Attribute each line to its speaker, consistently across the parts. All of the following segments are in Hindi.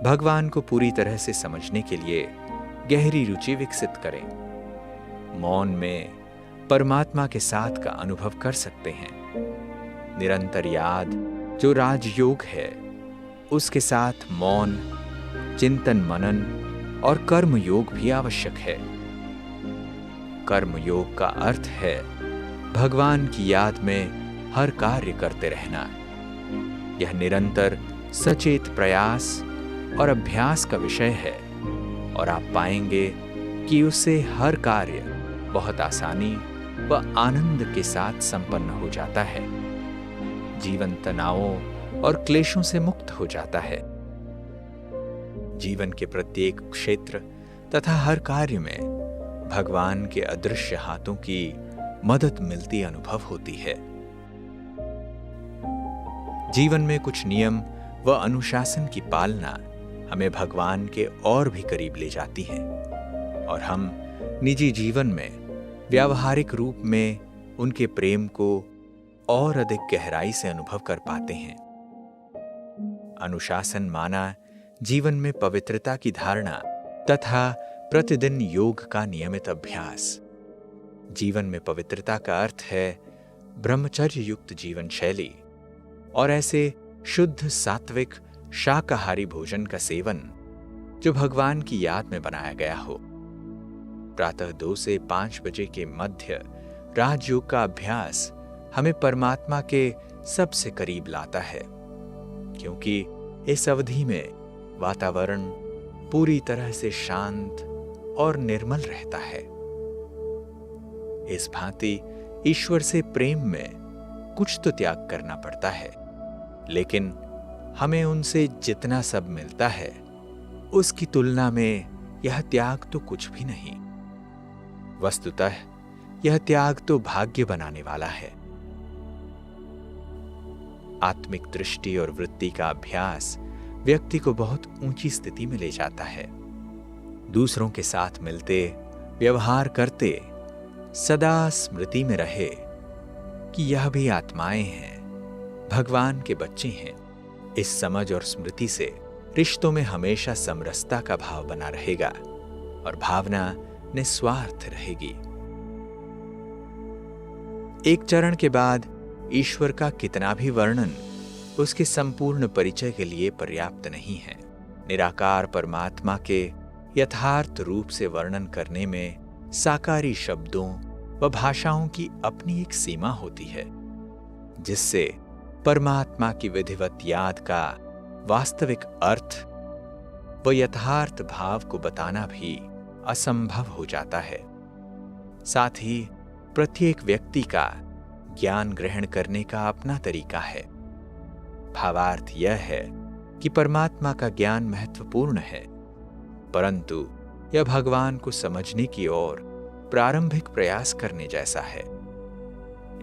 Speaker 1: भगवान को पूरी तरह से समझने के लिए गहरी रुचि विकसित करें। मौन में परमात्मा के साथ का अनुभव कर सकते हैं। निरंतर याद जो राजयोग है, उसके साथ मौन, चिंतन मनन और कर्म योग भी आवश्यक है। कर्म योग का अर्थ है भगवान की याद में हर कार्य करते रहना। यह निरंतर सचेत प्रयास और अभ्यास का विषय है और आप पाएंगे कि उससे हर कार्य बहुत आसानी व आनंद के साथ संपन्न हो जाता है। जीवन तनावों और क्लेशों से मुक्त हो जाता है। जीवन के प्रत्येक क्षेत्र तथा हर कार्य में भगवान के अदृश्य हाथों की मदद मिलती अनुभव होती है। जीवन में कुछ नियम व अनुशासन की पालना हमें भगवान के और भी करीब ले जाती है और हम निजी जीवन में व्यावहारिक रूप में उनके प्रेम को और अधिक गहराई से अनुभव कर पाते हैं। अनुशासन माना जीवन में पवित्रता की धारणा तथा प्रतिदिन योग का नियमित अभ्यास। जीवन में पवित्रता का अर्थ है ब्रह्मचर्य युक्त जीवन शैली और ऐसे शुद्ध सात्विक शाकाहारी भोजन का सेवन जो भगवान की याद में बनाया गया हो। प्रातः 2 से 5 बजे के मध्य राजयोग का अभ्यास हमें परमात्मा के सबसे करीब लाता है, क्योंकि इस अवधि में वातावरण पूरी तरह से शांत और निर्मल रहता है। इस भांति ईश्वर से प्रेम में कुछ तो त्याग करना पड़ता है, लेकिन हमें उनसे जितना सब मिलता है उसकी तुलना में यह त्याग तो कुछ भी नहीं। वस्तुतः यह त्याग तो भाग्य बनाने वाला है। आत्मिक दृष्टि और वृत्ति का अभ्यास व्यक्ति को बहुत ऊंची स्थिति में ले जाता है। दूसरों के साथ मिलते, व्यवहार करते सदा स्मृति में रहे कि यह भी आत्माएं हैं, भगवान के बच्चे हैं। इस समझ और स्मृति से रिश्तों में हमेशा समरसता का भाव बना रहेगा और भावना निस्वार्थ रहेगी। एक चरण के बाद ईश्वर का कितना भी वर्णन उसके संपूर्ण परिचय के लिए पर्याप्त नहीं है। निराकार परमात्मा के यथार्थ रूप से वर्णन करने में साकारी शब्दों व भाषाओं की अपनी एक सीमा होती है, जिससे परमात्मा की विधिवत याद का वास्तविक अर्थ व यथार्थ भाव को बताना भी असंभव हो जाता है। साथ ही प्रत्येक व्यक्ति का ज्ञान ग्रहण करने का अपना तरीका है। भावार्थ यह है कि परमात्मा का ज्ञान महत्वपूर्ण है, परंतु यह भगवान को समझने की ओर प्रारंभिक प्रयास करने जैसा है।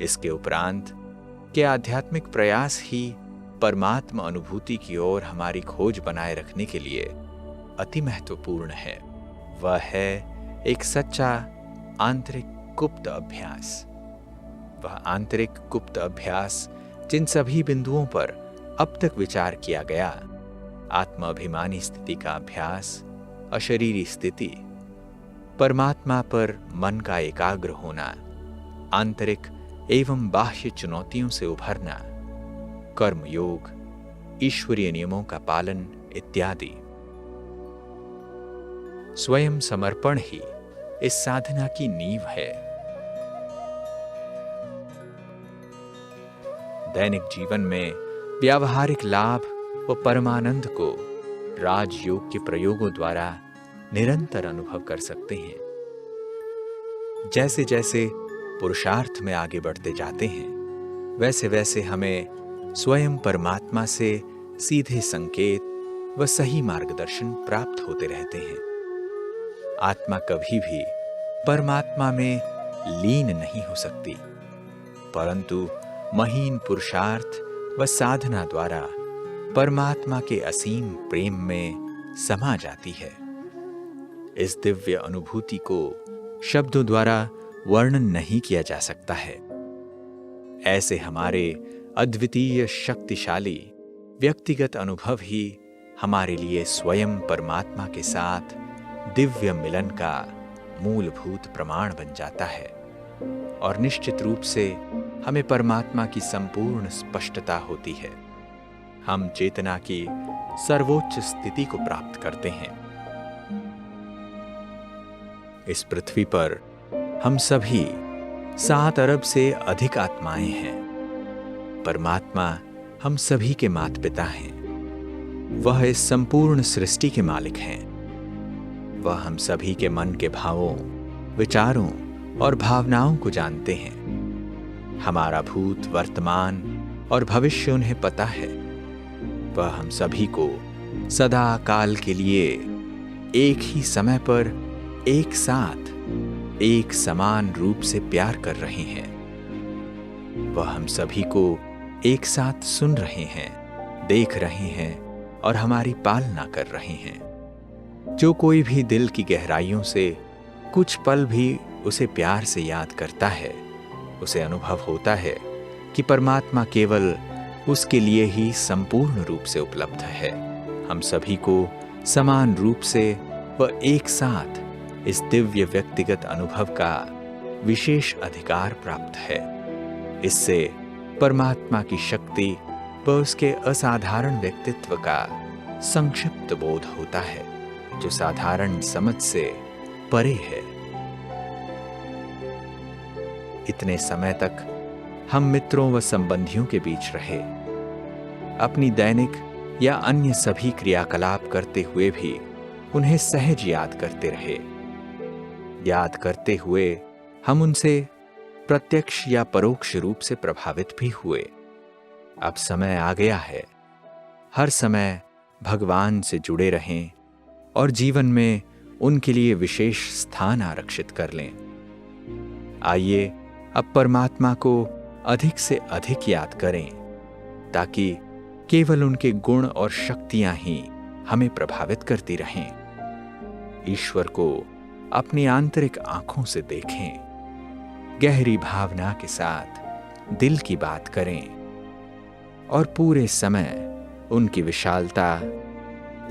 Speaker 1: इसके उपरांत के आध्यात्मिक प्रयास ही परमात्मा अनुभूति की ओर हमारी खोज बनाए रखने के लिए अति महत्वपूर्ण है। वह है एक सच्चा आंतरिक गुप्त अभ्यास। वह आंतरिक गुप्त अभ्यास जिन सभी बिंदुओं पर अब तक विचार किया गया, आत्माभिमानी स्थिति का अभ्यास, अशरीरी स्थिति, परमात्मा पर मन का एकाग्र होना, आंतरिक एवं बाह्य चुनौतियों से उभरना, कर्म योग, ईश्वरीय नियमों का पालन इत्यादि। स्वयं समर्पण ही इस साधना की नींव है। दैनिक जीवन में व्यावहारिक लाभ व परमानंद को राजयोग के प्रयोगों द्वारा निरंतर अनुभव कर सकते हैं। जैसे जैसे पुरुषार्थ में आगे बढ़ते जाते हैं, वैसे वैसे हमें स्वयं परमात्मा से सीधे संकेत व सही मार्गदर्शन प्राप्त होते रहते हैं। आत्मा कभी भी परमात्मा में लीन नहीं हो सकती, परंतु महीन पुरुषार्थ व साधना द्वारा परमात्मा के असीम प्रेम में समा जाती है। इस दिव्य अनुभूति को शब्दों द्वारा वर्णन नहीं किया जा सकता है। ऐसे हमारे अद्वितीय शक्तिशाली व्यक्तिगत अनुभव ही हमारे लिए स्वयं परमात्मा के साथ दिव्य मिलन का मूलभूत प्रमाण बन जाता है और निश्चित रूप से हमें परमात्मा की संपूर्ण स्पष्टता होती है। हम चेतना की सर्वोच्च स्थिति को प्राप्त करते हैं। इस पृथ्वी पर हम सभी 7 अरब से अधिक आत्माएं हैं। परमात्मा हम सभी के माता पिता हैं। वह इस संपूर्ण सृष्टि के मालिक हैं। वह हम सभी के मन के भावों, विचारों और भावनाओं को जानते हैं। हमारा भूत, वर्तमान और भविष्य उन्हें पता है। वह हम सभी को सदा काल के लिए एक ही समय पर एक साथ एक समान रूप से प्यार कर रहे हैं। वह हम सभी को एक साथ सुन रहे हैं, देख रहे हैं और हमारी पालना कर रहे हैं। जो कोई भी दिल की गहराइयों से कुछ पल भी उसे प्यार से याद करता है, उसे अनुभव होता है कि परमात्मा केवल उसके लिए ही संपूर्ण रूप से उपलब्ध है। हम सभी को समान रूप से व एक साथ इस दिव्य व्यक्तिगत अनुभव का विशेष अधिकार प्राप्त है। इससे परमात्मा की शक्ति व उसके असाधारण व्यक्तित्व का संक्षिप्त बोध होता है, जो साधारण समझ से परे है। इतने समय तक हम मित्रों व संबंधियों के बीच रहे, अपनी दैनिक या अन्य सभी क्रियाकलाप करते हुए भी उन्हें सहज याद करते रहे। याद करते हुए हम उनसे प्रत्यक्ष या परोक्ष रूप से प्रभावित भी हुए। अब समय आ गया है, हर समय भगवान से जुड़े रहें और जीवन में उनके लिए विशेष स्थान आरक्षित कर लें। आइए अब परमात्मा को अधिक से अधिक याद करें, ताकि केवल उनके गुण और शक्तियां ही हमें प्रभावित करती रहें। ईश्वर को अपनी आंतरिक आंखों से देखें, गहरी भावना के साथ दिल की बात करें और पूरे समय उनकी विशालता,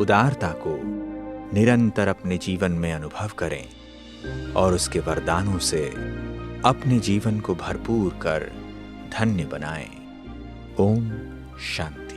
Speaker 1: उदारता को निरंतर अपने जीवन में अनुभव करें और उसके वरदानों से अपने जीवन को भरपूर कर धन्य बनाएं। ओम शांति।